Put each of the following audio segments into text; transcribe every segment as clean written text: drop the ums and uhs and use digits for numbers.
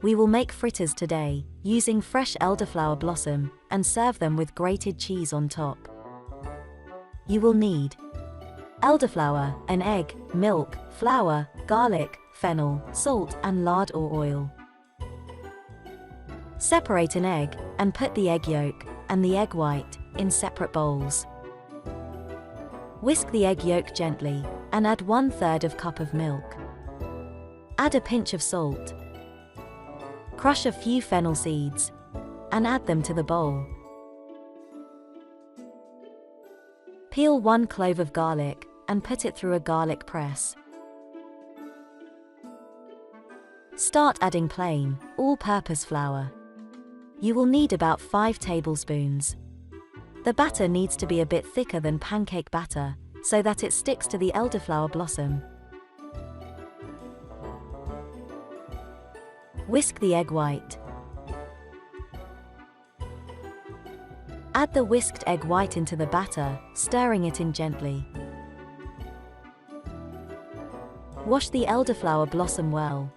We will make fritters today, using fresh elderflower blossom, and serve them with grated cheese on top. You will need elderflower, an egg, milk, flour, garlic, fennel, salt and lard or oil. Separate an egg, and put the egg yolk, and the egg white, in separate bowls. Whisk the egg yolk gently, and add 1/3 cup of milk. Add a pinch of salt. Crush a few fennel seeds, and add them to the bowl. Peel 1 clove of garlic, and put it through a garlic press. Start adding plain, all-purpose flour. You will need about 5 tablespoons. The batter needs to be a bit thicker than pancake batter, so that it sticks to the elderflower blossom. Whisk the egg white. Add the whisked egg white into the batter, stirring it in gently. Wash the elderflower blossom well.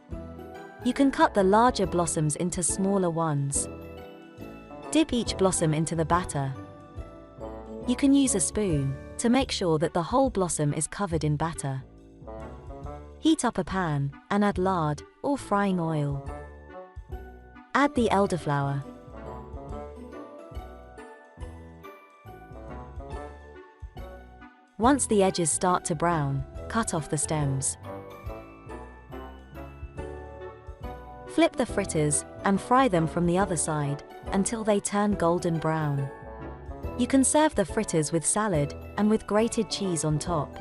You can cut the larger blossoms into smaller ones. Dip each blossom into the batter. You can use a spoon to make sure that the whole blossom is covered in batter. Heat up a pan and add lard or frying oil. Add the elderflower. Once the edges start to brown, cut off the stems. Flip the fritters and fry them from the other side until they turn golden brown. You can serve the fritters with salad and with grated cheese on top.